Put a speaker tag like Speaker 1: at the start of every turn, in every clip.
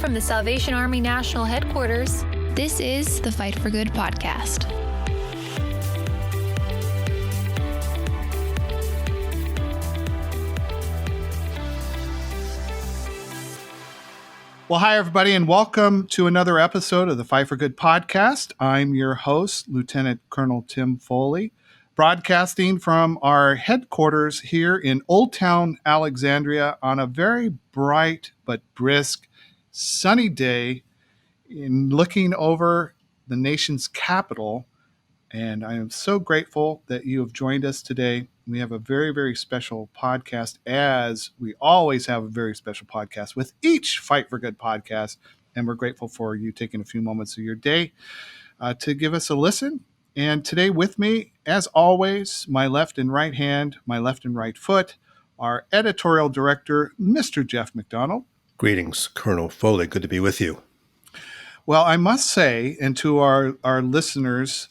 Speaker 1: from the Salvation Army National Headquarters,
Speaker 2: This is the Fight for Good podcast.
Speaker 3: Well, hi, everybody, and welcome to another episode of the Fight for Good podcast. I'm your host, Lieutenant Colonel Tim Foley, broadcasting from our headquarters here in Old Town Alexandria on a very bright but brisk, sunny day in looking over the nation's capital. And I am so grateful that you have joined us today. We have a very, very special podcast, as we always have a very special podcast with each Fight for Good podcast. And we're grateful for you taking a few moments of your day to give us a listen. And today with me, as always, my left and right hand, my left and right foot, our editorial director, Mr. Jeff McDonald.
Speaker 4: Greetings, Colonel Foley. Good to be with you.
Speaker 3: Well, I must say, and to our listeners,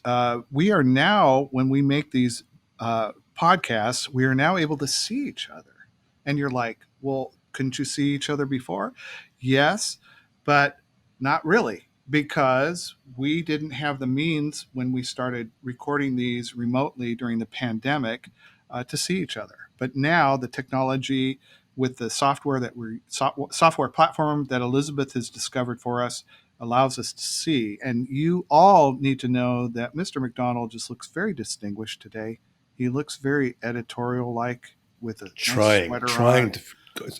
Speaker 3: we are now, when we make these podcasts, we are now able to see each other. And you're like, well, couldn't you see each other before? Yes, but not really, because we didn't have the means when we started recording these remotely during the pandemic to see each other. But now the technology with the software software platform that Elizabeth has discovered for us allows us to see. And you all need to know that Mr. McDonald just looks very distinguished today. He looks very editorial-like with a nice sweater on.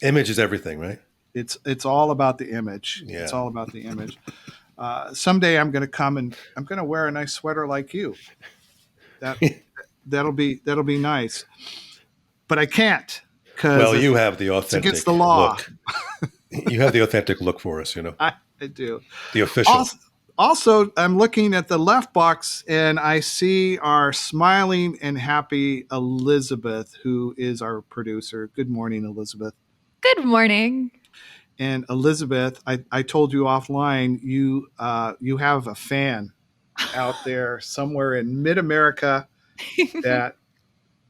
Speaker 4: Image is everything, right?
Speaker 3: It's all about the image.
Speaker 4: Yeah.
Speaker 3: It's all about the image. Someday I'm going to come and I'm going to wear a nice sweater like you. That'll be nice. But I can't.
Speaker 4: Well, you have the authentic
Speaker 3: against the law.
Speaker 4: look. You have the authentic look for us, you know.
Speaker 3: I do.
Speaker 4: The official.
Speaker 3: Also, I'm looking at the left box and I see our smiling and happy Elizabeth, who is our producer. Good morning, Elizabeth.
Speaker 2: Good morning.
Speaker 3: And Elizabeth, I told you offline, you have a fan out there somewhere in mid-America that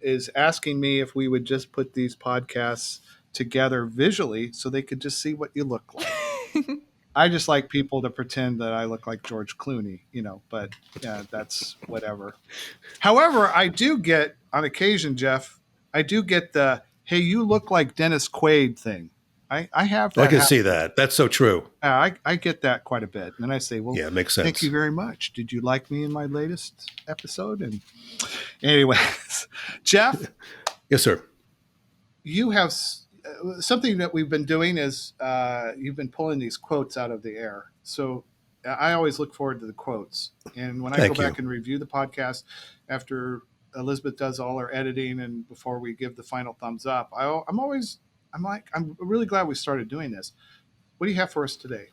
Speaker 3: is asking me if we would just put these podcasts together visually so they could just see what you look like. I just like people to pretend that I look like George Clooney, but yeah, that's whatever. However, I do get, on occasion, Jeff, I do get the, hey, you look like Dennis Quaid thing. I have that.
Speaker 4: I can see that. That's so true.
Speaker 3: I get that quite a bit. And I say, well,
Speaker 4: yeah, it makes sense.
Speaker 3: Thank you very much. Did you like me in my latest episode? And anyways, Jeff.
Speaker 4: Yes, sir.
Speaker 3: You have something that we've been doing is you've been pulling these quotes out of the air. So I always look forward to the quotes. And when I go back and review the podcast after Elizabeth does all her editing and before we give the final thumbs up, I'm really glad we started doing this. What do you have for us today?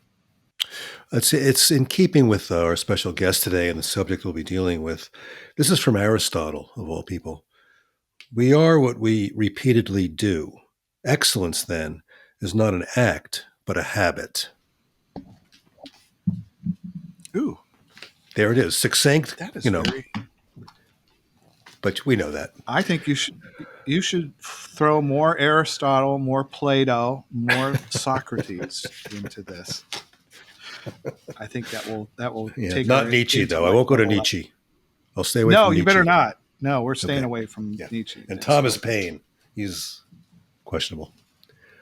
Speaker 4: It's in keeping with our special guest today and the subject we'll be dealing with. This is from Aristotle, of all people. We are what we repeatedly do. Excellence, then, is not an act, but a habit.
Speaker 3: Ooh.
Speaker 4: There it is. Succinct,
Speaker 3: that is
Speaker 4: very... But we know that.
Speaker 3: I think you should throw more Aristotle, more Plato, more Socrates into this. I think that will take
Speaker 4: not Nietzsche though. I won't go to Nietzsche. I'll stay away from Nietzsche.
Speaker 3: No, you better not. No, we're staying away from Nietzsche.
Speaker 4: And Thomas Paine, he's questionable.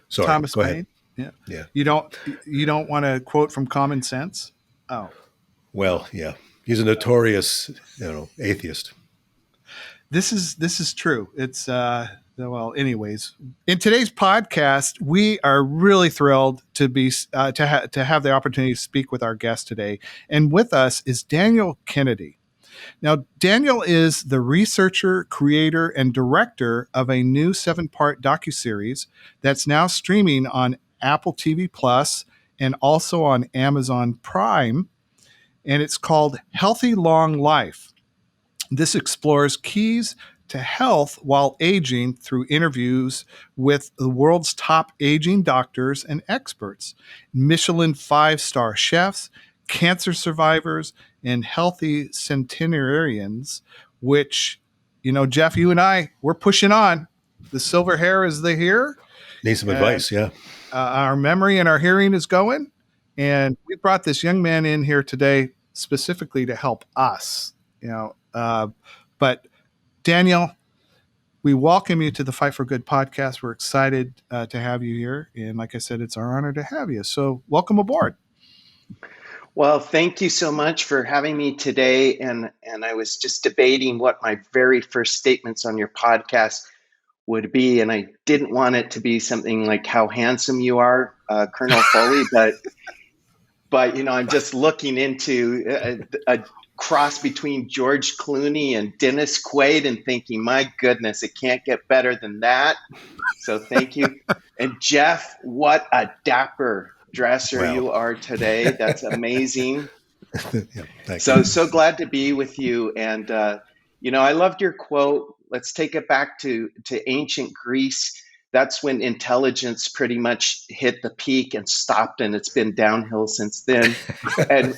Speaker 4: Sorry,
Speaker 3: Thomas
Speaker 4: go
Speaker 3: Paine?
Speaker 4: ahead. Yeah.
Speaker 3: You don't want to quote from Common Sense? Oh.
Speaker 4: Well, yeah. He's a notorious, atheist.
Speaker 3: This is true. It's anyways, in today's podcast, we are really thrilled to be to have the opportunity to speak with our guest today. And with us is Daniel Kennedy. Now, Daniel is the researcher, creator, and director of a new 7-part docuseries that's now streaming on Apple TV Plus and also on Amazon Prime. And it's called Healthy Long Life. This explores keys to health while aging through interviews with the world's top aging doctors and experts, Michelin 5-star chefs, cancer survivors, and healthy centenarians, which, Jeff, you and I, we're pushing on. The silver hair is here.
Speaker 4: Need some advice, yeah.
Speaker 3: Our memory and our hearing is going. And we brought this young man in here today specifically to help us, but Daniel, we welcome you to the Fight for Good podcast. We're excited to have you here. And like I said, it's our honor to have you. So welcome aboard.
Speaker 5: Well, thank you so much for having me today. And I was just debating what my very first statements on your podcast would be. And I didn't want it to be something like how handsome you are, Colonel Foley, but I'm just looking into a cross between George Clooney and Dennis Quaid and thinking, my goodness, it can't get better than that. So thank you. And Jeff, what a dapper dresser you are today. That's amazing.
Speaker 4: Yeah,
Speaker 5: so glad to be with you. And, I loved your quote. Let's take it back to ancient Greece. That's when intelligence pretty much hit the peak and stopped, and it's been downhill since then. And,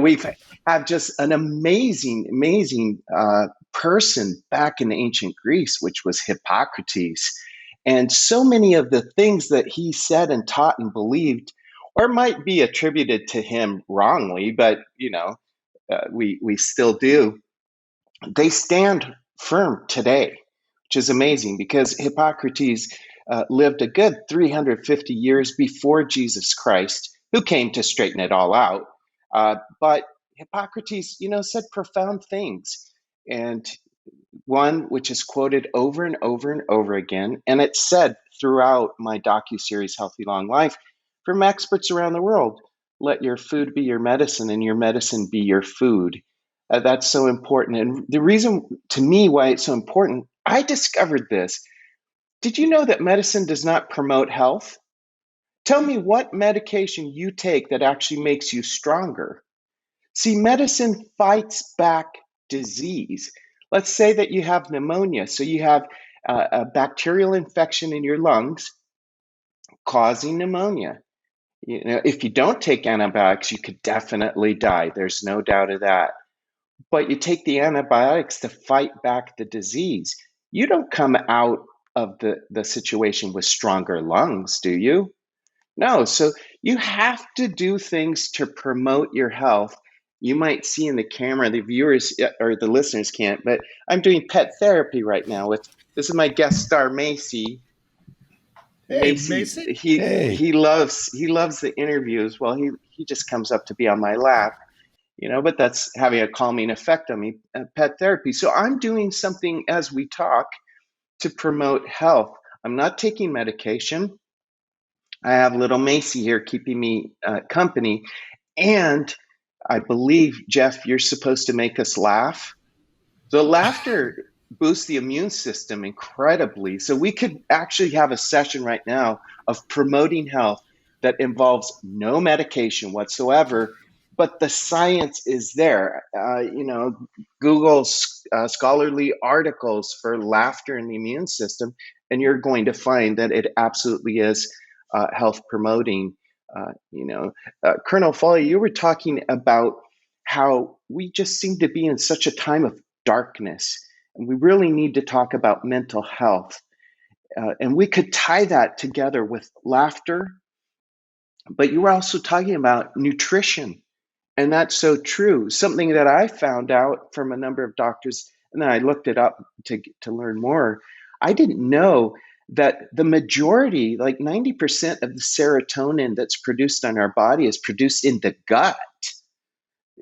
Speaker 5: we've have just an amazing person back in ancient Greece, which was Hippocrates. And so many of the things that he said and taught and believed, or might be attributed to him wrongly, but, we still do, they stand firm today, which is amazing because Hippocrates lived a good 350 years before Jesus Christ, who came to straighten it all out. But Hippocrates, said profound things. And one which is quoted over and over and over again, and it's said throughout my docuseries Healthy Long Life from experts around the world: let your food be your medicine and your medicine be your food. That's so important. And the reason to me why it's so important, I discovered this. Did you know that medicine does not promote health? Tell me what medication you take that actually makes you stronger. See, medicine fights back disease. Let's say that you have pneumonia. So you have a bacterial infection in your lungs causing pneumonia. If you don't take antibiotics, you could definitely die. There's no doubt of that. But you take the antibiotics to fight back the disease. You don't come out of the situation with stronger lungs, do you? No. So you have to do things to promote your health. You might see in the camera, the viewers or the listeners can't, but I'm doing pet therapy right now this is my guest star, Macy.
Speaker 3: Hey, Macy.
Speaker 5: He loves the interviews. Well, he just comes up to be on my lap, but that's having a calming effect on me, pet therapy. So I'm doing something as we talk to promote health. I'm not taking medication. I have little Macy here keeping me company. And I believe, Jeff, you're supposed to make us laugh. So laughter boosts the immune system incredibly. So we could actually have a session right now of promoting health that involves no medication whatsoever, but the science is there. Google scholarly articles for laughter in the immune system, and you're going to find that it absolutely is health promoting. Colonel Foley, you were talking about how we just seem to be in such a time of darkness, and we really need to talk about mental health. And we could tie that together with laughter, but you were also talking about nutrition. And that's so true. Something that I found out from a number of doctors, and then I looked it up to learn more. I didn't know that the majority, like 90% of the serotonin that's produced on our body is produced in the gut.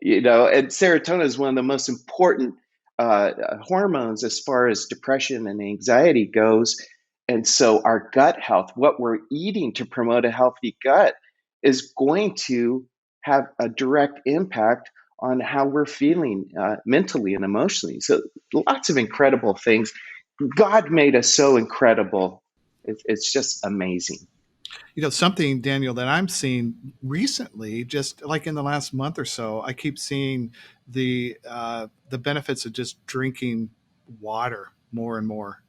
Speaker 5: And serotonin is one of the most important hormones as far as depression and anxiety goes. And so our gut health, what we're eating to promote a healthy gut, is going to have a direct impact on how we're feeling mentally and emotionally. So lots of incredible things. God made us so incredible. It's just amazing.
Speaker 3: Something, Daniel, that I'm seeing recently, just like in the last month or so, I keep seeing the benefits of just drinking water more and more.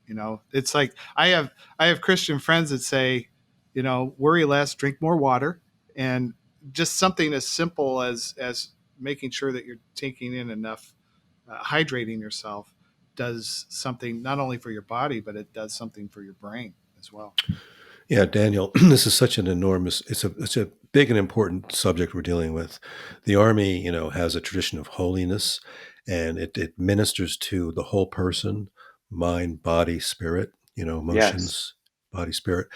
Speaker 3: It's like I have Christian friends that say, worry less, drink more water, and just something as simple as making sure that you're taking in enough, hydrating yourself, does something not only for your body, but it does something for your brain as well.
Speaker 4: Yeah, Daniel, this is such an enormous, it's a big and important subject we're dealing with. The Army, has a tradition of holiness, and it ministers to the whole person, mind, body, spirit,
Speaker 5: Yes.
Speaker 4: emotions, body, spirit.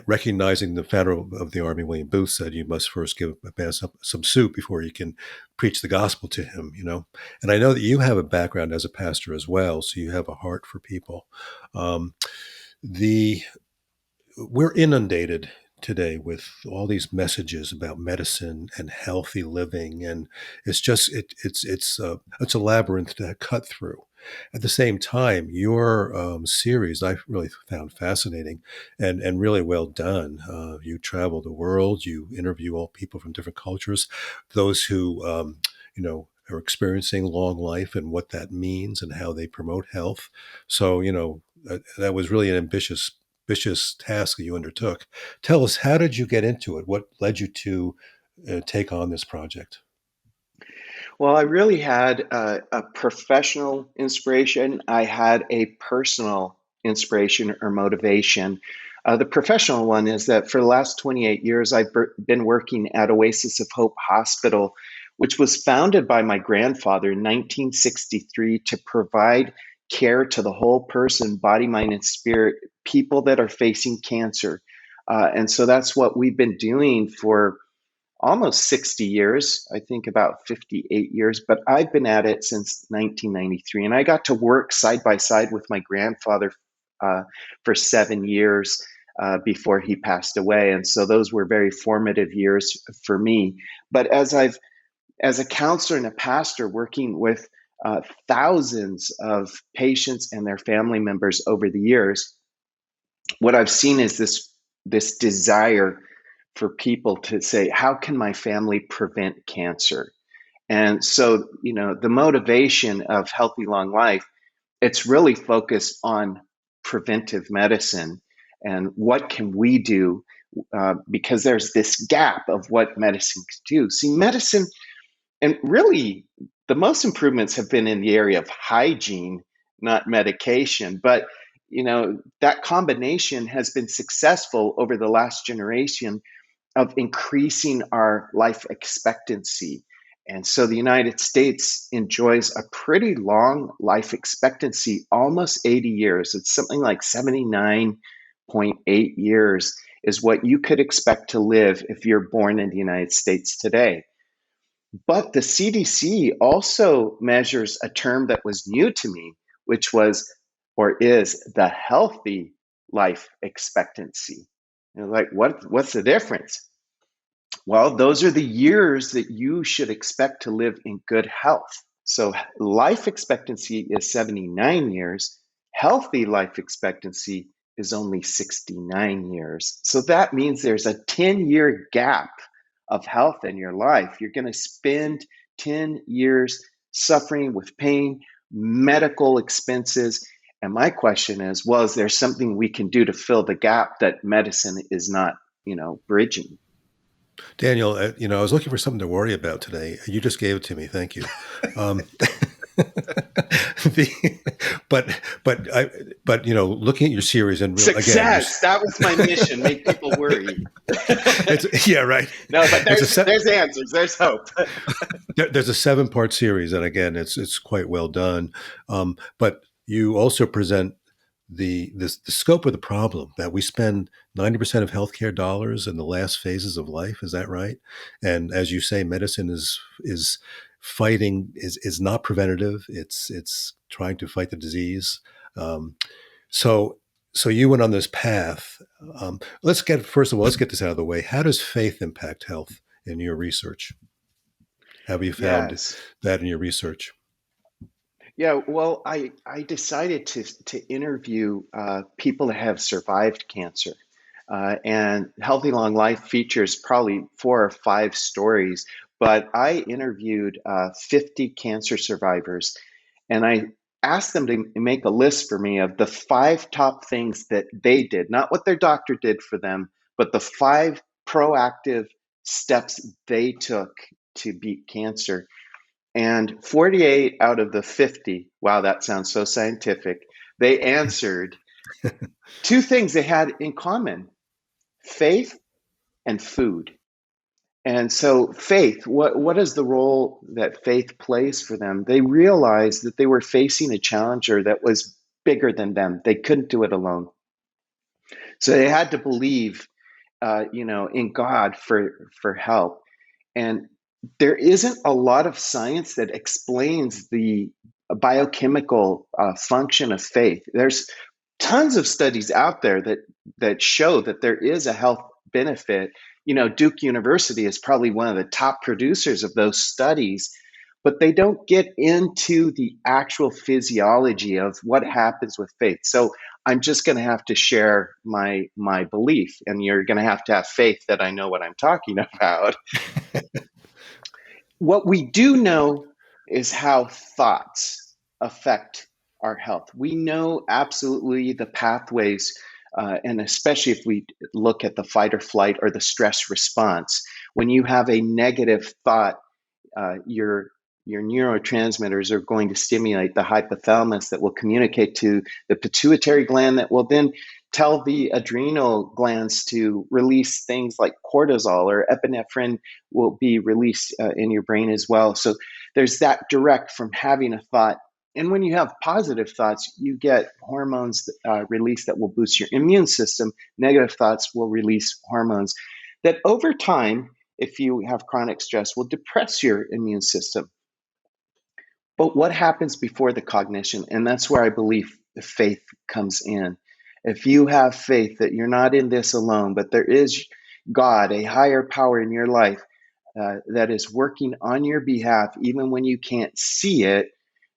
Speaker 4: Recognizing the founder of the Army, William Booth, said you must first give a man some soup before you can preach the gospel to him. And I know that you have a background as a pastor as well, so you have a heart for people. Um, the We're inundated today with all these messages about medicine and healthy living, and it's a labyrinth to cut through. At the same time, your series I really found fascinating and really well done. You travel the world, you interview all people from different cultures, those who are experiencing long life and what that means and how they promote health. So that was really an ambitious task that you undertook. Tell us, how did you get into it? What led you to take on this project?
Speaker 5: Well, I really had a professional inspiration. I had a personal inspiration or motivation. The professional one is that for the last 28 years, I've been working at Oasis of Hope Hospital, which was founded by my grandfather in 1963 to provide care to the whole person, body, mind, and spirit, people that are facing cancer. And so that's what we've been doing for almost 60 years, I think about 58 years, but I've been at it since 1993. And I got to work side by side with my grandfather for 7 years before he passed away. And so those were very formative years for me. But as a counselor and a pastor working with thousands of patients and their family members over the years, what I've seen is this desire for people to say, how can my family prevent cancer? And so, the motivation of Healthy Long Life, it's really focused on preventive medicine and what can we do, because there's this gap of what medicine can do. See, medicine, and really the most improvements have been in the area of hygiene, not medication. But, that combination has been successful over the last generation of increasing our life expectancy. And so the United States enjoys a pretty long life expectancy, almost 80 years. It's something like 79.8 years is what you could expect to live if you're born in the United States today. But the CDC also measures a term that was new to me, which was or is the healthy life expectancy. Like, what's the difference? Well, those are the years that you should expect to live in good health. So life expectancy is 79 years. Healthy life expectancy is only 69 years. So that means there's a 10-year gap of health in your life. You're going to spend 10 years suffering with pain, medical expenses. And my question is, well, is there something we can do to fill the gap that medicine is not, bridging?
Speaker 4: Daniel, I was looking for something to worry about today. You just gave it to me. Thank you. Looking at your series and
Speaker 5: success. That was my mission: make people worry.
Speaker 4: Yeah, right.
Speaker 5: No, but there's answers. There's hope.
Speaker 4: There's a 7-part series, and again, it's quite well done. But you also present the scope of the problem, that we spend 90% of healthcare dollars in the last phases of life. Is that right? And as you say, medicine is fighting, is not preventative. It's trying to fight the disease. So you went on this path. Let's get this out of the way. How does faith impact health in your research? Have you found that in your research?
Speaker 5: Yeah, well, I decided to interview people that have survived cancer. And Healthy Long Life features probably 4 or 5 stories, but I interviewed 50 cancer survivors, and I asked them to make a list for me of the 5 top things that they did, not what their doctor did for them, but the 5 proactive steps they took to beat cancer. And 48 out of the 50, wow, that sounds so scientific, they answered 2 things they had in common: faith and food. And so faith, what is the role that faith plays for them? They realized that they were facing a challenger that was bigger than them. They couldn't do it alone. So they had to believe, in God for help. And there isn't a lot of science that explains the biochemical function of faith. There's tons of studies out there that show that there is a health benefit. Duke University is probably one of the top producers of those studies, but they don't get into the actual physiology of what happens with faith. So I'm just going to have to share my belief, and you're going to have faith that I know what I'm talking about. What we do know is how thoughts affect our health. We know absolutely the pathways, and especially if we look at the fight or flight or the stress response. When you have a negative thought, your neurotransmitters are going to stimulate the hypothalamus that will communicate to the pituitary gland that will then tell the adrenal glands to release things like cortisol, or epinephrine will be released in your brain as well. So there's that direct from having a thought. And when you have positive thoughts, you get hormones released that will boost your immune system. Negative thoughts will release hormones that over time, if you have chronic stress, will depress your immune system. But what happens before the cognition? And that's where I believe the faith comes in. If you have faith that you're not in this alone, but there is God, a higher power in your life that is working on your behalf, even when you can't see it,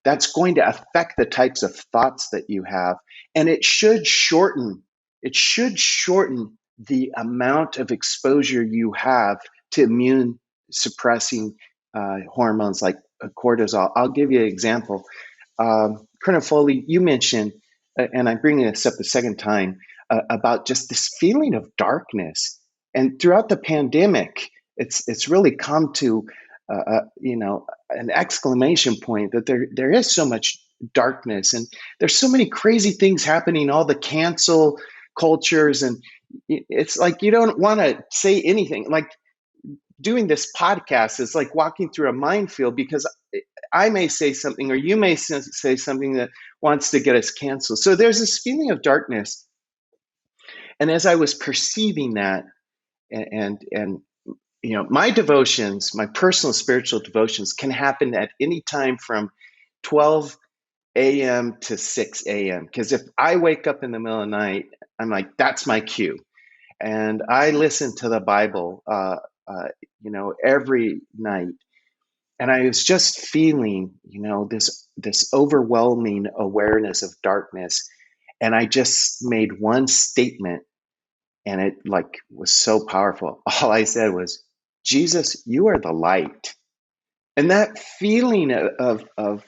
Speaker 5: that's going to affect the types of thoughts that you have. And it should shorten the amount of exposure you have to immune suppressing hormones like cortisol. I'll give you an example. Colonel Foley, you mentioned, and I'm bringing this up a second time, about just this feeling of darkness. And throughout the pandemic, it's really come to an exclamation point that there is so much darkness, and there's so many crazy things happening, all the cancel cultures, and it's like you don't want to say anything. Like doing this podcast is like walking through a minefield, because I may say something or you may say something that wants to get us canceled. So there's this feeling of darkness. And as I was perceiving that, and my devotions, my personal spiritual devotions, can happen at any time from 12 a.m. to 6 a.m. Because if I wake up in the middle of the night, I'm like, that's my cue. And I listen to the Bible, every night. And I was just feeling, this overwhelming awareness of darkness. And I just made one statement, and it was so powerful. All I said was, Jesus, you are the light. And that feeling of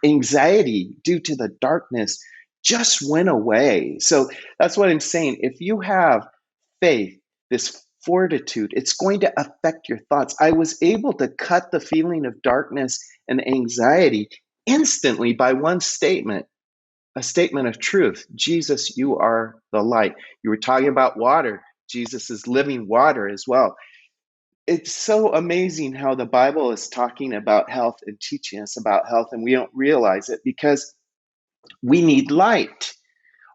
Speaker 5: anxiety due to the darkness just went away. So that's what I'm saying. If you have faith, this fortitude, it's going to affect your thoughts. I was able to cut the feeling of darkness and anxiety instantly by one statement, a statement of truth. Jesus, you are the light. You were talking about water. Jesus is living water as well. It's so amazing how the Bible is talking about health and teaching us about health, and we don't realize it because we need light.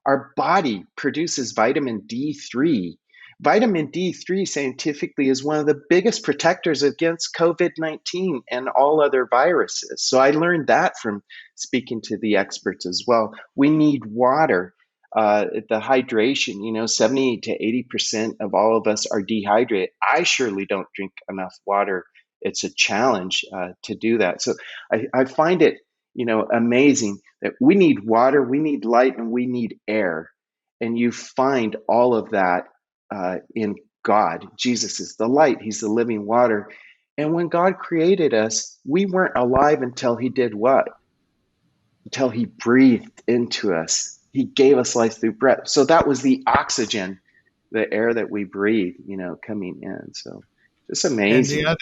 Speaker 5: Our body produces vitamin D3. Vitamin D3 scientifically is one of the biggest protectors against COVID-19 and all other viruses. So I learned that from speaking to the experts as well. We need water. The hydration, 70 to 80% of all of us are dehydrated. I surely don't drink enough water. It's a challenge to do that. So I find it, amazing that we need water, we need light, and we need air. And you find all of that in God. Jesus is the light. He's the living water. And when God created us, we weren't alive until he did what? Until he breathed into us. He gave us life through breath. So that was the oxygen, the air that we breathe, coming in. So it's amazing.
Speaker 3: And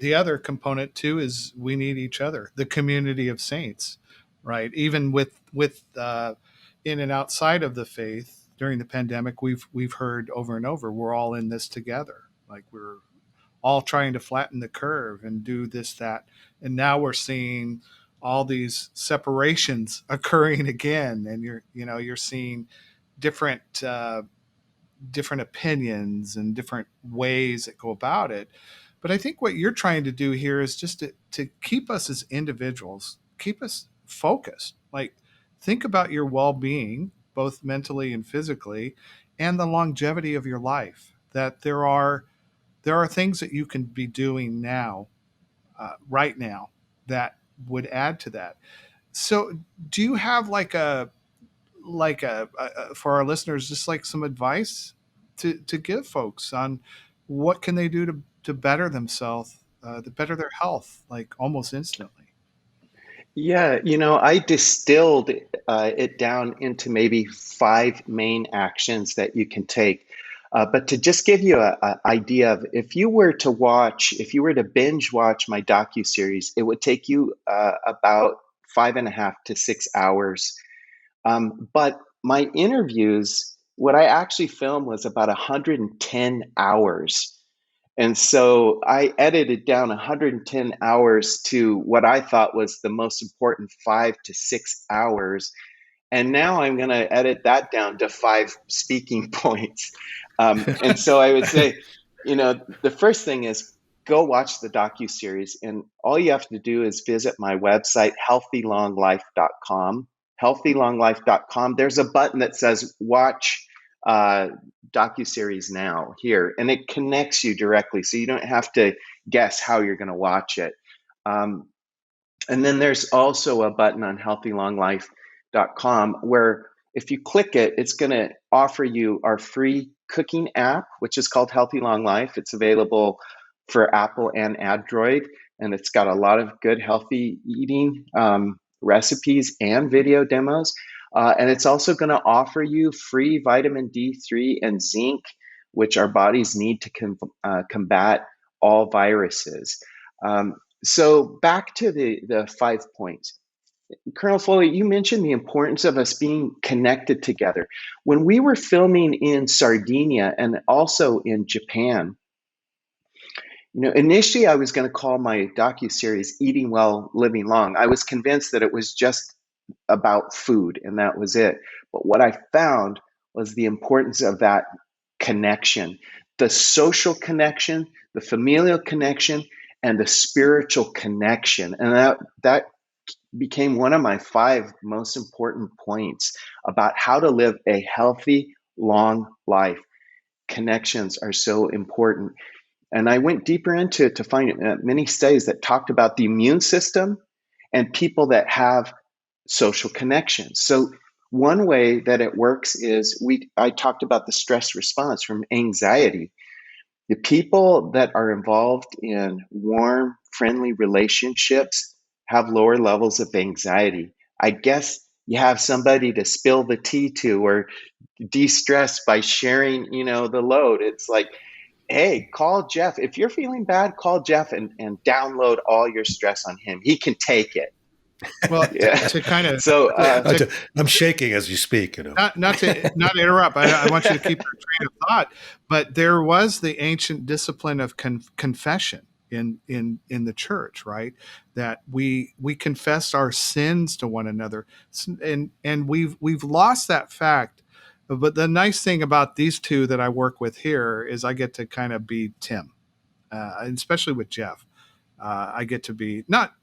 Speaker 3: the other component too is we need each other, the community of saints, right? Even with in and outside of the faith, during the pandemic, we've heard over and over, we're all in this together. Like we're all trying to flatten the curve and do this, that. And now we're seeing all these separations occurring again. And you're seeing different, different opinions and different ways that go about it. But I think what you're trying to do here is just to keep us as individuals, keep us focused. Like think about your well-being, both mentally and physically, and the longevity of your life. That there are things that you can be doing now, right now, that would add to that. So, do you have for our listeners, just like some advice to give folks on what can they do to better themselves, to better their health, like almost instantly?
Speaker 5: Yeah, I distilled it down into maybe five main actions that you can take. But to just give you an idea of if you were to binge watch my docu-series, it would take you about 5.5 to 6 hours. But my interviews, what I actually filmed was about 110 hours. And so I edited down 110 hours to what I thought was the most important 5 to 6 hours. And now I'm going to edit that down to 5 speaking points. And so I would say, the first thing is go watch the docu-series. And all you have to do is visit my website, healthylonglife.com. Healthylonglife.com. There's a button that says watch docuseries now here, and it connects you directly, so you don't have to guess how you're going to watch it. And then there's also a button on healthylonglife.com where if you click it, it's going to offer you our free cooking app, which is called Healthy Long Life. It's available for Apple and Android, and it's got a lot of good healthy eating recipes and video demos. And it's also going to offer you free vitamin D3 and zinc, which our bodies need to combat all viruses. So back to the 5 points. Colonel Foley, you mentioned the importance of us being connected together. When we were filming in Sardinia and also in Japan, initially I was going to call my docuseries Eating Well, Living Long. I was convinced that it was just about food and that was it. But what I found was the importance of that connection, the social connection, the familial connection, and the spiritual connection. And that became one of my 5 most important points about how to live a healthy, long life. Connections are so important. And I went deeper into it to find many studies that talked about the immune system and people that have social connections. So one way that it works is I talked about the stress response from anxiety. The people that are involved in warm, friendly relationships have lower levels of anxiety. I guess you have somebody to spill the tea to or de-stress by sharing, the load. It's like, hey, call Jeff. If you're feeling bad, call Jeff and download all your stress on him. He can take it.
Speaker 3: Well,
Speaker 5: Yeah.
Speaker 3: to kind of
Speaker 4: I'm shaking as you speak.
Speaker 3: not to interrupt. I want you to keep your train of thought. But there was the ancient discipline of confession in the church, right? That we confess our sins to one another, and we've lost that fact. But the nice thing about these two that I work with here is I get to kind of be Tim, and especially with Jeff. I get to be not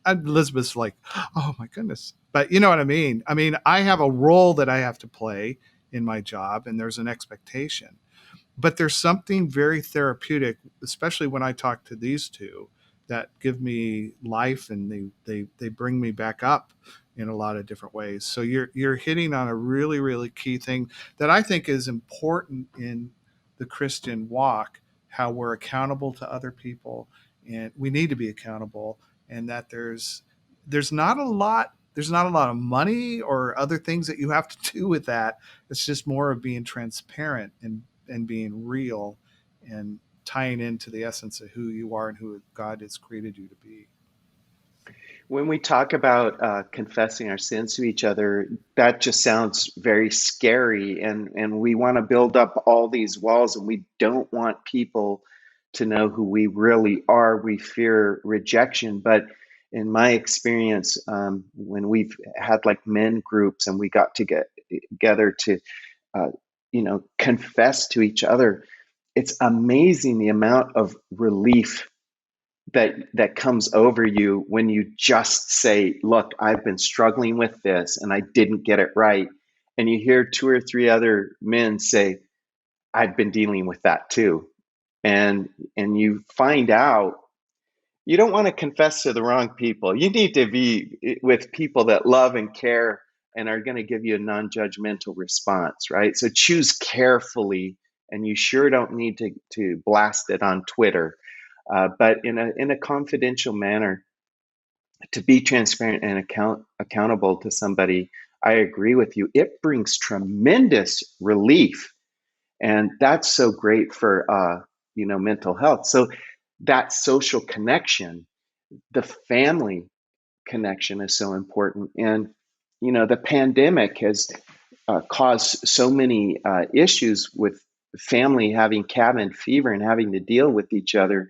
Speaker 3: Elizabeth's like, oh my goodness. But you know what I mean? I mean, I have a role that I have to play in my job and there's an expectation. But there's something very therapeutic, especially when I talk to these two, that give me life and they bring me back up in a lot of different ways. So you're hitting on a really, really key thing that I think is important in the Christian walk, how we're accountable to other people and we need to be accountable, and that there's not a lot of money or other things that you have to do with that. It's just more of being transparent and being real and tying into the essence of who you are and who God has created you to be.
Speaker 5: When we talk about confessing our sins to each other, that just sounds very scary, and we want to build up all these walls, and we don't want people to know who we really are. We fear rejection, but in my experience, when we've had like men groups and we got to get together to, uh, confess to each other, it's amazing the amount of relief that comes over you when you just say, look, I've been struggling with this and I didn't get it right. And you hear two or three other men say, I've been dealing with that too. And you find out you don't want to confess to the wrong people. You need to be with people that love and care and are going to give you a non-judgmental response, right? So choose carefully, and you sure don't need to blast it on Twitter, but in a confidential manner, to be transparent and accountable to somebody. I agree with you. It brings tremendous relief, and that's so great for mental health. So that social connection, the family connection, is so important. And the pandemic has caused so many issues with family having cabin fever and having to deal with each other.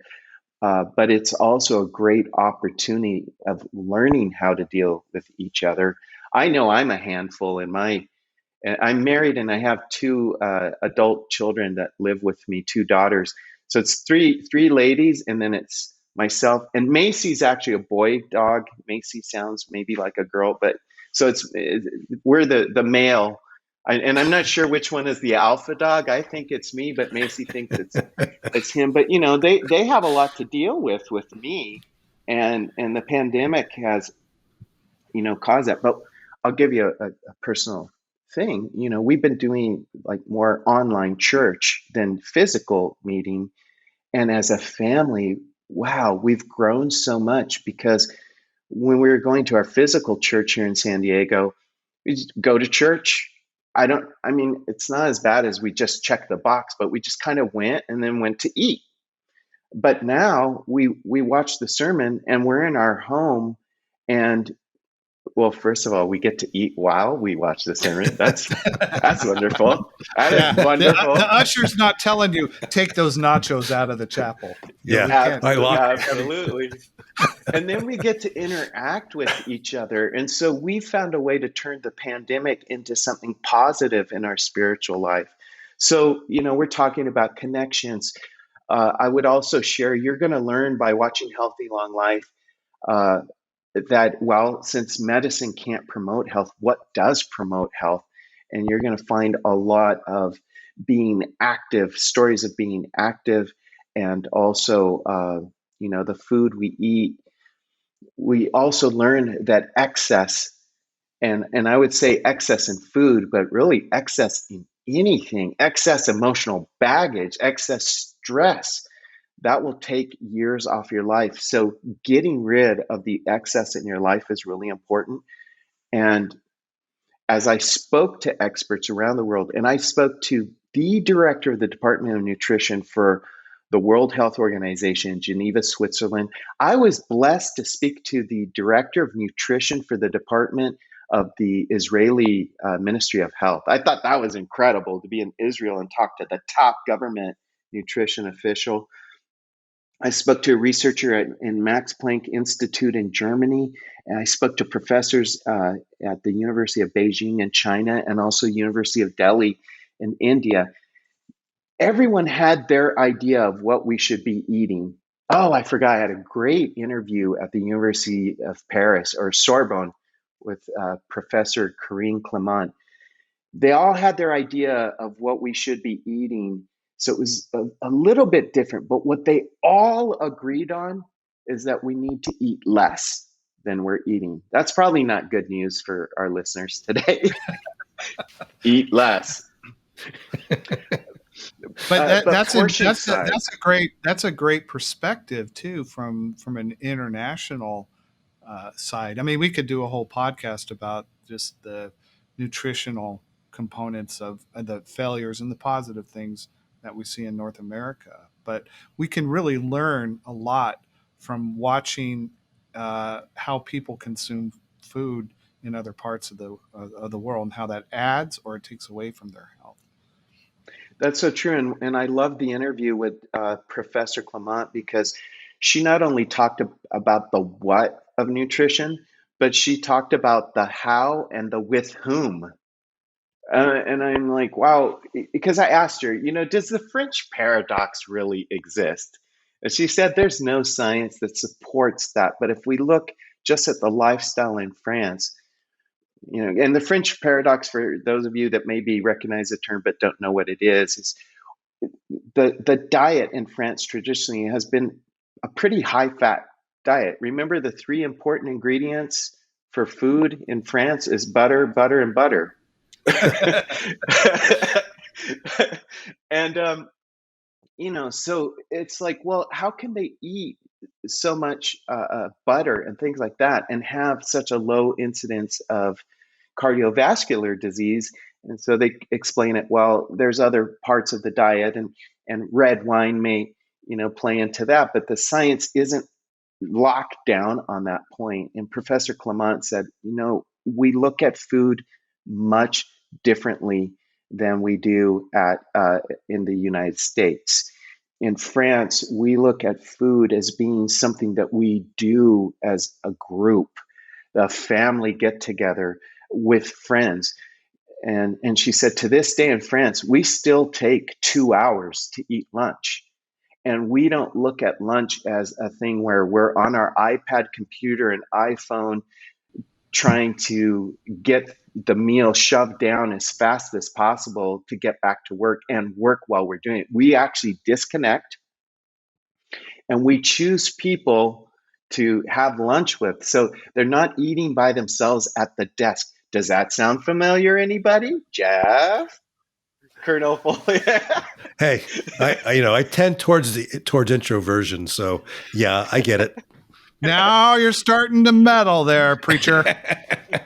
Speaker 5: But it's also a great opportunity of learning how to deal with each other. I know I'm a handful I'm married and I have two adult children that live with me, two daughters. So it's three ladies, and then it's myself. And Macy's actually a boy dog. Macy sounds maybe like a girl, but so we're the male. And I'm not sure which one is the alpha dog. I think it's me, but Macy thinks it's him. But they have a lot to deal with me, and the pandemic has caused that. But I'll give you a personal thing. We've been doing like more online church than physical meeting, and as a family, wow, we've grown so much, because when we were going to our physical church here in San Diego, we just go to church. I mean, it's not as bad as we just checked the box, but we just kind of went and then went to eat. But now we watch the sermon and we're in our home, and well, first of all, we get to eat while we watch the sermon. That's wonderful. That is wonderful.
Speaker 3: The usher's not telling you take those nachos out of the chapel.
Speaker 4: Yeah,
Speaker 5: absolutely. And then we get to interact with each other. And so we found a way to turn the pandemic into something positive in our spiritual life. So, we're talking about connections. I would also share, you're going to learn by watching Healthy Long Life that, well, since medicine can't promote health, what does promote health? And you're going to find a lot of being active, stories of being active, and also, the food we eat. We also learn that excess, and I would say excess in food, but really excess in anything, excess emotional baggage, excess stress, that will take years off your life. So getting rid of the excess in your life is really important. And as I spoke to experts around the world, and I spoke to the director of the Department of Nutrition for the World Health Organization in Geneva, Switzerland, I was blessed to speak to the director of nutrition for the Department of the Israeli Ministry of Health. I thought that was incredible to be in Israel and talk to the top government nutrition official. I spoke to a researcher in Max Planck Institute in Germany, and I spoke to professors at the University of Beijing in China, and also University of Delhi in India. Everyone had their idea of what we should be eating. Oh, I forgot, I had a great interview at the University of Paris, or Sorbonne, with Professor Karine Clement. They all had their idea of what we should be eating. So it was a little bit different, but what they all agreed on is that we need to eat less than we're eating. That's probably not good news for our listeners today. Eat less.
Speaker 3: But that's a great perspective too from an international side. I mean, we could do a whole podcast about just the nutritional components of the failures and the positive things that we see in North America. But we can really learn a lot from watching how people consume food in other parts of the world, and how that adds or it takes away from their health.
Speaker 5: That's so true. And I love the interview with Professor Clement, because she not only talked about the what of nutrition, but she talked about the how and the with whom. And I'm like, wow, because I asked her, does the French paradox really exist? And she said there's no science that supports that. But if we look just at the lifestyle in France, and the French paradox, for those of you that maybe recognize the term but don't know what it is the diet in France traditionally has been a pretty high fat diet. Remember, the three important ingredients for food in France is butter, butter, and butter. And so it's like, well, how can they eat so much butter and things like that and have such a low incidence of cardiovascular disease? And so they explain it, well, there's other parts of the diet, and red wine may play into that, but the science isn't locked down on that point. And Professor Clement said, we look at food much differently than we do in the United States. In France, we look at food as being something that we do as a group, a family get together with friends. And she said, to this day in France, we still take 2 hours to eat lunch. And we don't look at lunch as a thing where we're on our iPad, computer, and iPhone trying to get the meal shoved down as fast as possible to get back to work and work while we're doing it. We actually disconnect, and we choose people to have lunch with. So they're not eating by themselves at the desk. Does that sound familiar, anybody? Jeff? Colonel Foley?
Speaker 4: Hey, I tend towards introversion, so yeah, I get it.
Speaker 3: Now you're starting to meddle there, preacher.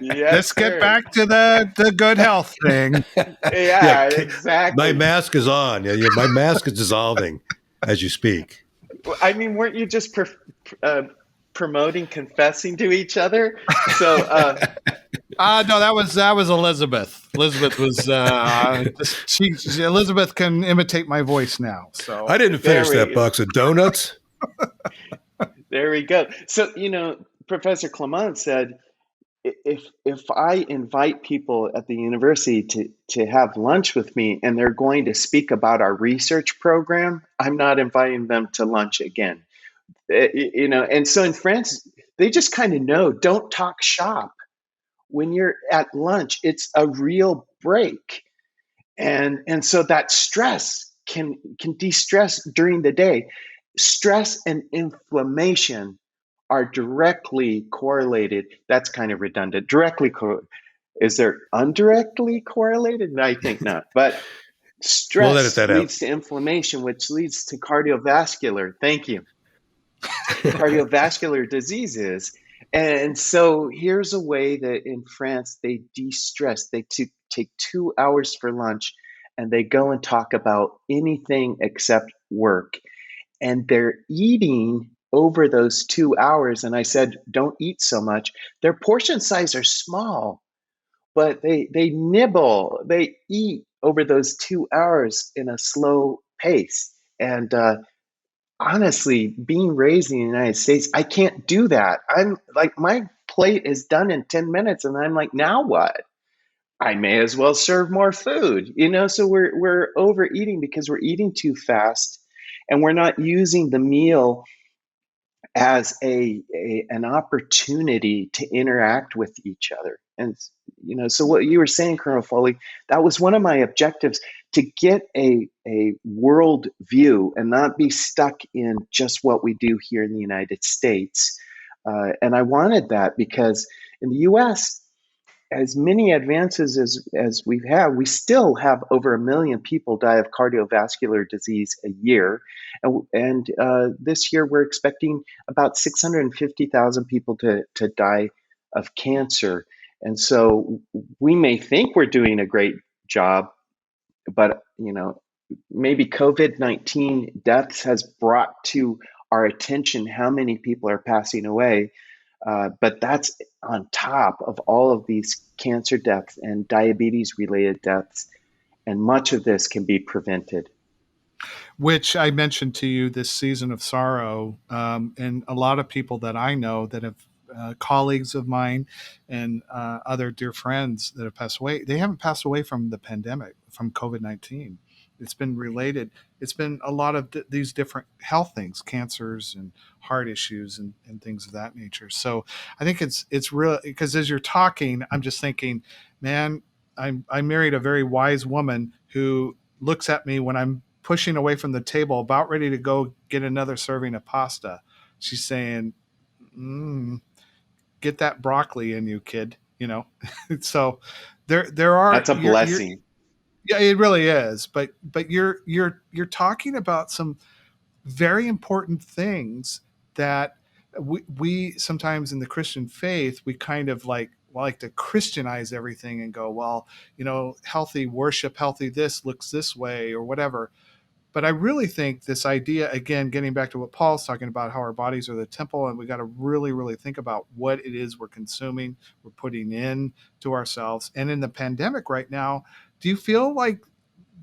Speaker 5: Yes,
Speaker 3: Let's get back to the good health thing.
Speaker 5: Yeah, exactly.
Speaker 4: My mask is on. My mask is dissolving as you speak.
Speaker 5: I mean, weren't you just promoting confessing to each other? So,
Speaker 3: no, that was Elizabeth. Elizabeth was Elizabeth can imitate my voice now. So
Speaker 4: I didn't finish that box of donuts.
Speaker 5: There we go. So, Professor Clement said, if I invite people at the university to have lunch with me and they're going to speak about our research program, I'm not inviting them to lunch again. And so in France, they just kind of know, don't talk shop. When you're at lunch, it's a real break. And so that stress can de-stress during the day. Stress and inflammation are directly correlated. That's kind of redundant. Is there indirectly correlated? I think not. But stress leads to inflammation, which leads to cardiovascular. Thank you. Cardiovascular diseases. And so here's a way that in France they de-stress. They take 2 hours for lunch, and they go and talk about anything except work. And they're eating over those 2 hours. And I said, don't eat so much. Their portion size are small, but they nibble, they eat over those 2 hours in a slow pace. And honestly, being raised in the United States, I can't do that. I'm like, my plate is done in 10 minutes. And I'm like, now what? I may as well serve more food, so we're overeating because we're eating too fast. And we're not using the meal as an opportunity to interact with each other. And, so what you were saying, Colonel Foley, that was one of my objectives, to get a world view and not be stuck in just what we do here in the United States. And I wanted that because in the U.S., as many advances as we've had, we still have over 1 million people die of cardiovascular disease a year. And this year, we're expecting about 650,000 people to die of cancer. And so we may think we're doing a great job, but, maybe COVID-19 deaths has brought to our attention how many people are passing away. But that's on top of all of these cancer deaths and diabetes related deaths. And much of this can be prevented.
Speaker 3: Which I mentioned to you this season of sorrow, and a lot of people that I know that have colleagues of mine and other dear friends that have passed away. They haven't passed away from the pandemic, from COVID-19. It's been related. It's been a lot of these different health things, cancers and heart issues and things of that nature. So I think it's real, because as you're talking, I'm just thinking, man, I married a very wise woman who looks at me when I'm pushing away from the table, about ready to go get another serving of pasta. She's saying, get that broccoli in you, kid. So there are,
Speaker 5: That's a blessing.
Speaker 3: yeah, it really is. But you're talking about some very important things that we sometimes in the Christian faith, we kind of like to Christianize everything and go, well, healthy worship, healthy this looks this way or whatever. But I really think this idea, again, getting back to what Paul's talking about, how our bodies are the temple, and we got to really, really think about what it is we're consuming, we're putting in to ourselves. And in the pandemic right now, do you feel like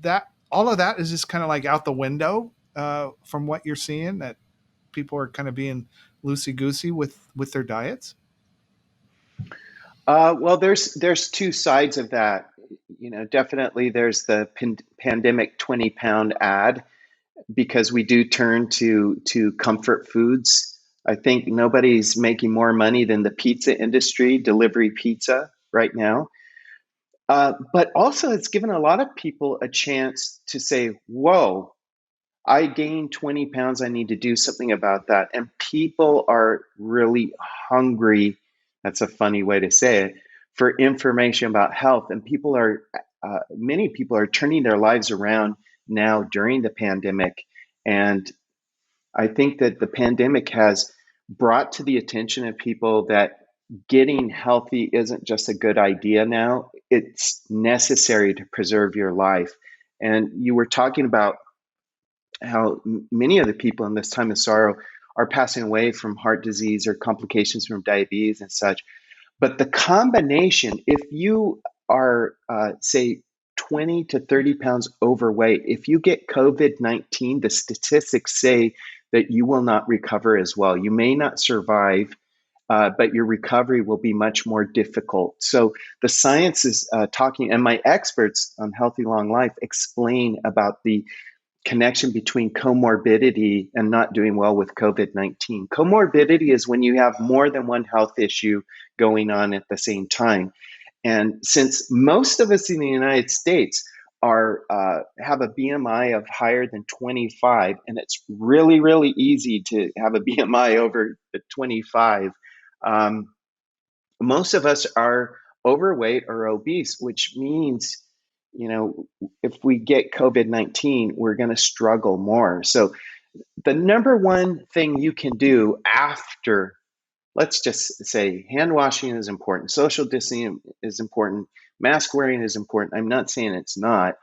Speaker 3: that all of that is just kind of like out the window from what you're seeing, that people are kind of being loosey-goosey with their diets?
Speaker 5: Well, there's two sides of that. Definitely there's the pandemic 20-pound ad, because we do turn to comfort foods. I think nobody's making more money than the pizza industry, delivery pizza right now. But also it's given a lot of people a chance to say, whoa, I gained 20 pounds. I need to do something about that. And people are really hungry. That's a funny way to say it, for information about health. And many people are turning their lives around now during the pandemic. And I think that the pandemic has brought to the attention of people that getting healthy isn't just a good idea now. It's necessary to preserve your life. And you were talking about how many of the people in this time of sorrow are passing away from heart disease or complications from diabetes and such. But the combination, if you are, say, 20 to 30 pounds overweight, if you get COVID-19, the statistics say that you will not recover as well. You may not survive, but your recovery will be much more difficult. So the science is talking, and my experts on Healthy Long Life explain about the connection between comorbidity and not doing well with COVID-19. Comorbidity is when you have more than one health issue going on at the same time. And since most of us in the United States have a BMI of higher than 25, and it's really, really easy to have a BMI over 25, most of us are overweight or obese, which means, if we get COVID-19, we're going to struggle more. So the number one thing you can do after, let's just say, hand washing is important, social distancing is important, mask wearing is important. I'm not saying it's not,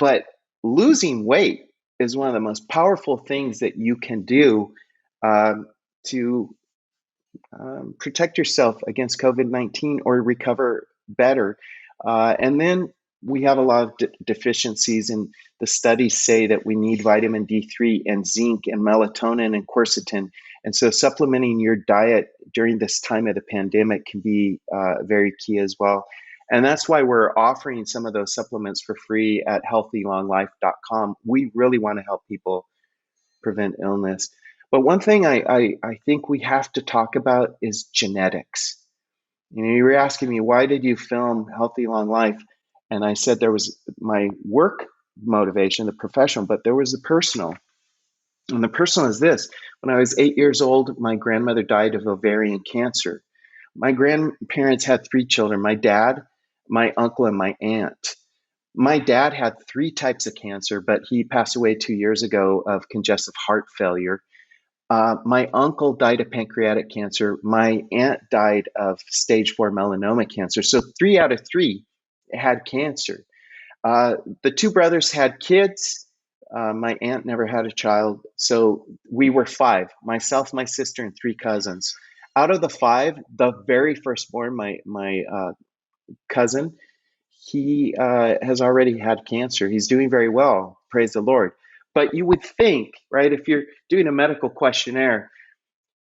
Speaker 5: but losing weight is one of the most powerful things that you can do to protect yourself against COVID-19 or recover better. And then we have a lot of deficiencies, and the studies say that we need vitamin D3 and zinc and melatonin and quercetin. And so supplementing your diet during this time of the pandemic can be very key as well. And that's why we're offering some of those supplements for free at healthylonglife.com. We really want to help people prevent illness. But one thing I think we have to talk about is genetics. You were asking me, why did you film Healthy Long Life? And I said there was my work motivation, the professional, but there was the personal. And the personal is this. When I was 8 years old, my grandmother died of ovarian cancer. My grandparents had 3 children, my dad, my uncle, and my aunt. My dad had 3 types of cancer, but he passed away 2 years ago of congestive heart failure. My uncle died of pancreatic cancer. My aunt died of stage 4 melanoma cancer. So 3 out of 3 had cancer. The 2 brothers had kids. My aunt never had a child. So we were 5, myself, my sister, and 3 cousins. Out of the five, the very firstborn, my cousin, he has already had cancer. He's doing very well, praise the Lord. But you would think, right, if you're doing a medical questionnaire,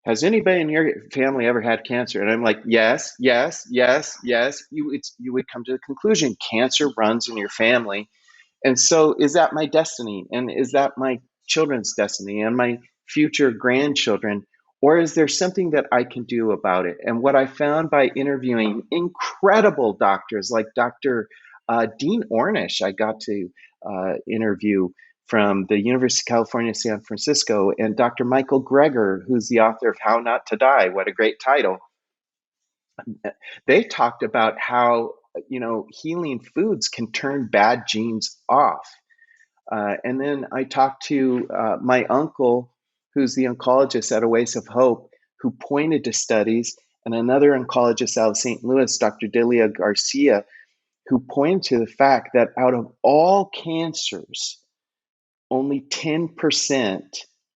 Speaker 5: has anybody in your family ever had cancer? And I'm like, yes, yes, yes, yes. You would come to the conclusion, cancer runs in your family. And so is that my destiny? And is that my children's destiny and my future grandchildren? Or is there something that I can do about it? And what I found by interviewing incredible doctors like Dr. Dean Ornish, I got to interview from the University of California, San Francisco, and Dr. Michael Greger, who's the author of How Not to Die. What a great title. They talked about how, healing foods can turn bad genes off. And then I talked to my uncle, who's the oncologist at Oasis of Hope, who pointed to studies, and another oncologist out of St. Louis, Dr. Delia Garcia, who pointed to the fact that out of all cancers, only 10%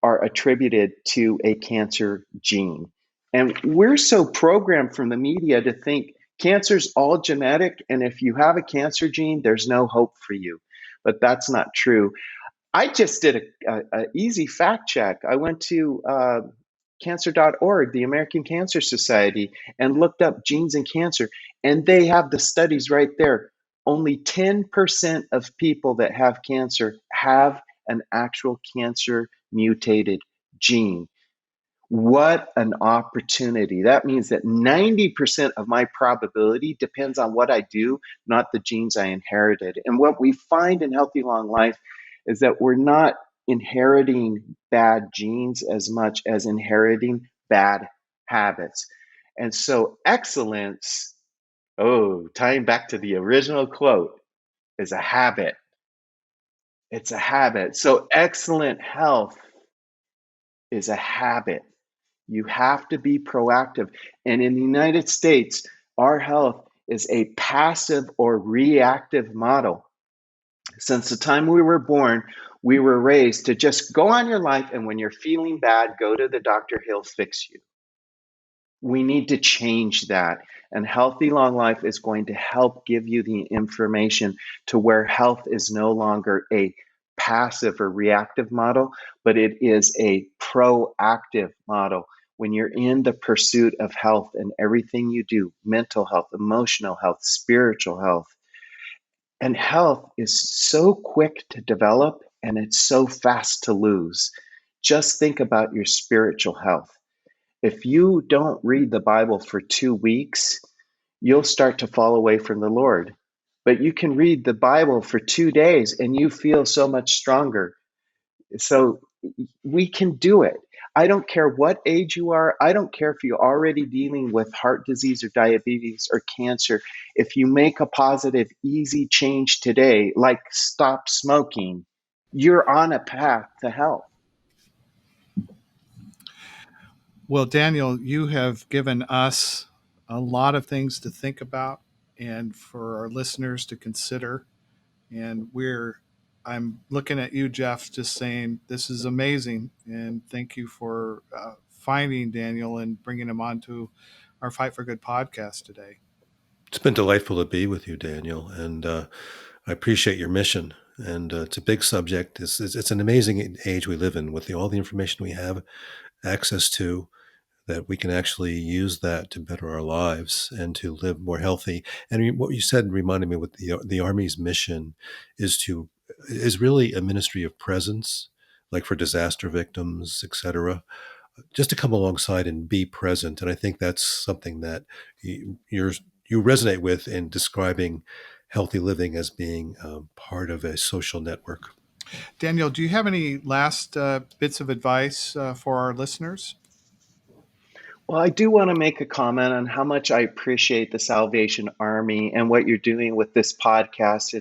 Speaker 5: are attributed to a cancer gene. And we're so programmed from the media to think cancer's all genetic, and if you have a cancer gene, there's no hope for you. But that's not true. I just did a easy fact check. I went to cancer.org, the American Cancer Society, and looked up genes in cancer, and they have the studies right there. Only 10% of people that have cancer have an actual cancer mutated gene. What an opportunity. That means that 90% of my probability depends on what I do, not the genes I inherited. And what we find in Healthy Long Life is that we're not inheriting bad genes as much as inheriting bad habits. And so excellence, tying back to the original quote, is a habit. It's a habit. So excellent health is a habit. You have to be proactive. And in the United States, our health is a passive or reactive model. Since the time we were born, we were raised to just go on your life, and when you're feeling bad, go to the doctor, he'll fix you. We need to change that. And Healthy Long Life is going to help give you the information to where health is no longer a passive or reactive model, but it is a proactive model. When you're in the pursuit of health and everything you do, mental health, emotional health, spiritual health, and health is so quick to develop and it's so fast to lose. Just think about your spiritual health. If you don't read the Bible for 2 weeks, you'll start to fall away from the Lord. But you can read the Bible for 2 days and you feel so much stronger. So we can do it. I don't care what age you are. I don't care if you're already dealing with heart disease or diabetes or cancer. If you make a positive, easy change today, like stop smoking, you're on a path to health.
Speaker 3: Well, Daniel, you have given us a lot of things to think about and for our listeners to consider. And I'm looking at you, Jeff, just saying this is amazing. And thank you for finding Daniel and bringing him onto our Fight for Good podcast today.
Speaker 4: It's been delightful to be with you, Daniel, and I appreciate your mission. And it's a big subject. It's an amazing age we live in with all the information we have access to, that we can actually use that to better our lives and to live more healthy. And what you said reminded me with the Army's mission is really a ministry of presence, like for disaster victims, etc., just to come alongside and be present. And I think that's something that you resonate with in describing healthy living as being part of a social network.
Speaker 3: Daniel, do you have any last bits of advice for our listeners?
Speaker 5: Well, I do want to make a comment on how much I appreciate the Salvation Army and what you're doing with this podcast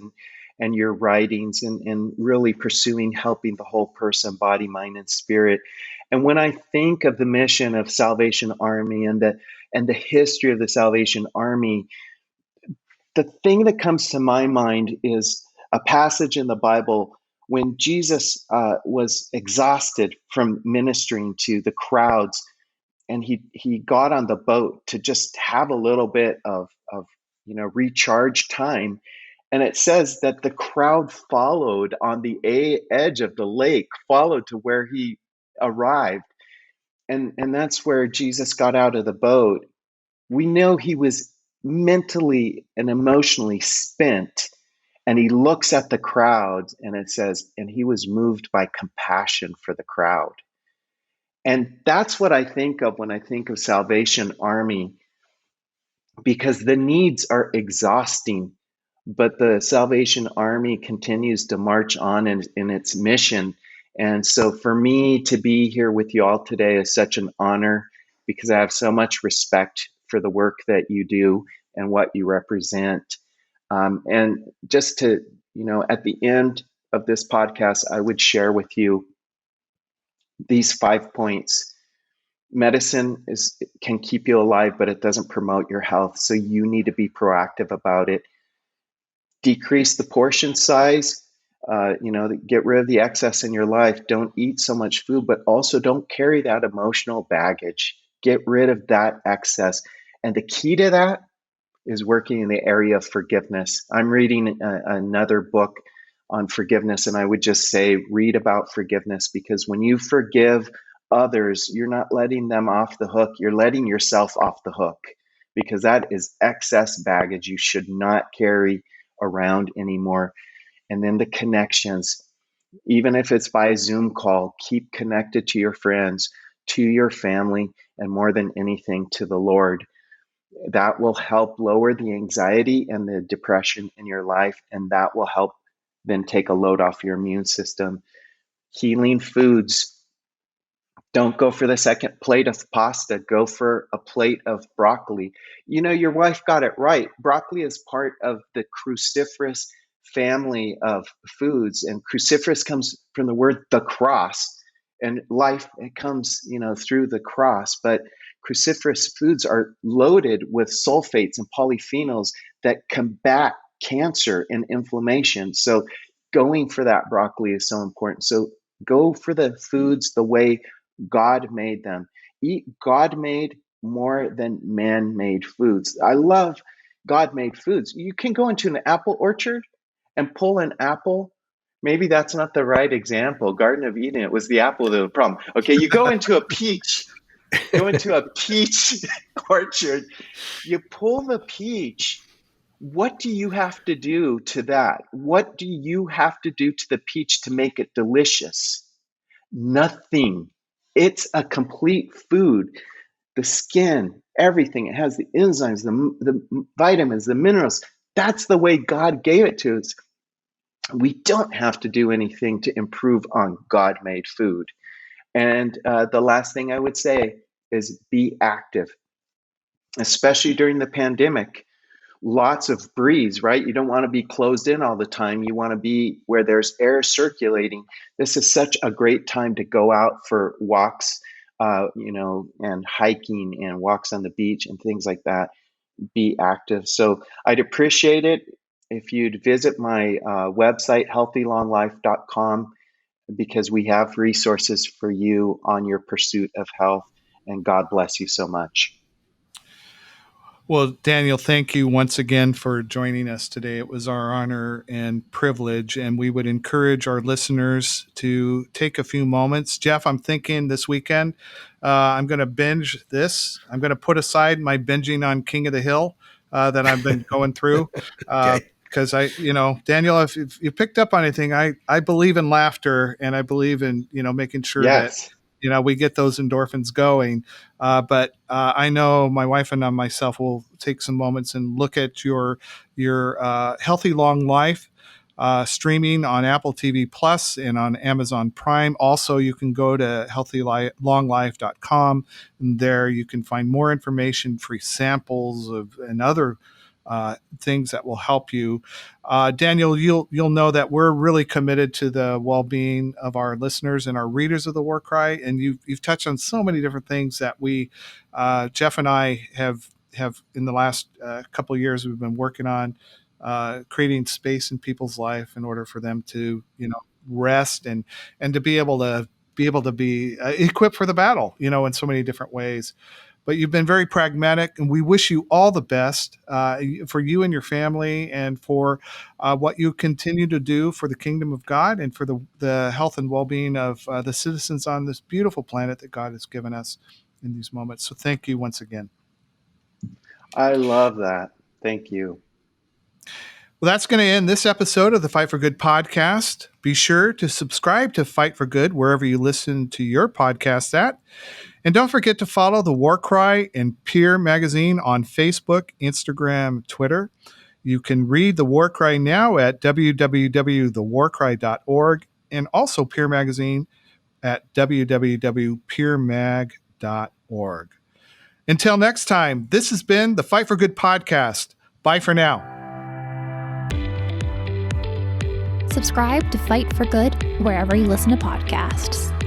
Speaker 5: and your writings and really pursuing helping the whole person, body, mind, and spirit. And when I think of the mission of Salvation Army and the history of the Salvation Army, the thing that comes to my mind is a passage in the Bible when Jesus was exhausted from ministering to the crowds. and he got on the boat to just have a little bit of recharge time. And it says that the crowd followed on the edge of the lake, followed to where he arrived. And that's where Jesus got out of the boat. We know he was mentally and emotionally spent. And he looks at the crowds, and it says, and he was moved by compassion for the crowd. And that's what I think of when I think of Salvation Army, because the needs are exhausting, but the Salvation Army continues to march on in its mission. And so for me to be here with you all today is such an honor, because I have so much respect for the work that you do and what you represent. And just to, at the end of this podcast, I would share with you these 5 points. Medicine can keep you alive, but it doesn't promote your health. So you need to be proactive about it. Decrease the portion size, get rid of the excess in your life. Don't eat so much food, but also don't carry that emotional baggage. Get rid of that excess. And the key to that is working in the area of forgiveness. I'm reading another book on forgiveness, and I would just say, read about forgiveness, because when you forgive others, you're not letting them off the hook. You're letting yourself off the hook, because that is excess baggage you should not carry around anymore. And then the connections, even if it's by a Zoom call, keep connected to your friends, to your family, and more than anything, to the Lord. That will help lower the anxiety and the depression in your life, and that will help then take a load off your immune system. Healing foods. Don't go for the second plate of pasta. Go for a plate of broccoli. Your wife got it right. Broccoli is part of the cruciferous family of foods, and cruciferous comes from the word the cross, and life, it comes, through the cross. But cruciferous foods are loaded with sulfates and polyphenols that combat cancer and inflammation. So going for that broccoli is so important. So go for the foods the way God made them. Eat God-made more than man-made foods. I love God-made foods. You can go into an apple orchard and pull an apple. Maybe that's not the right example. Garden of Eden, it was the apple that was the problem. Okay, you go into a peach orchard, you pull the peach. What do you have to do to that? What do you have to do to the peach to make it delicious? Nothing. It's a complete food. The skin, everything. It has the enzymes, the vitamins, the minerals. That's the way God gave it to us. We don't have to do anything to improve on God-made food. And the last thing I would say is be active, especially during the pandemic. Lots of breeze, right? You don't want to be closed in all the time. You want to be where there's air circulating. This is such a great time to go out for walks, and hiking and walks on the beach and things like that. Be active. So I'd appreciate it if you'd visit my website, healthylonglife.com, because we have resources for you on your pursuit of health. And God bless you so much.
Speaker 3: Well, Daniel, thank you once again for joining us today. It was our honor and privilege, and we would encourage our listeners to take a few moments. Jeff, I'm thinking this weekend, I'm going to binge this. I'm going to put aside my binging on King of the Hill that I've been going through.
Speaker 4: Okay.
Speaker 3: Because Daniel, if you picked up on anything, I believe in laughter, and I believe in, making sure
Speaker 5: Yes.
Speaker 3: that we get those endorphins going. But I know my wife and I myself will take some moments and look at your Healthy Long Life streaming on Apple TV Plus and on Amazon Prime. Also, you can go to healthylonglife.com, and there you can find more information, free samples and other things that will help you. Daniel, you'll know that we're really committed to the well-being of our listeners and our readers of the War Cry, and you've touched on so many different things that we, Jeff and I, have in the last couple of years we've been working on creating space in people's life in order for them to rest and to be able to be able to be equipped for the battle, in so many different ways. But you've been very pragmatic, and we wish you all the best for you and your family, and for what you continue to do for the kingdom of God and for the health and well-being of the citizens on this beautiful planet that God has given us in these moments. So thank you once again.
Speaker 5: I love that. Thank you.
Speaker 3: Well, that's going to end this episode of the Fight for Good podcast. Be sure to subscribe to Fight for Good wherever you listen to your podcasts at. And don't forget to follow The War Cry and Peer Magazine on Facebook, Instagram, Twitter. You can read The War Cry now at www.thewarcry.org, and also Peer Magazine at www.peermag.org. Until next time, this has been the Fight for Good podcast. Bye for now.
Speaker 2: Subscribe to Fight for Good wherever you listen to podcasts.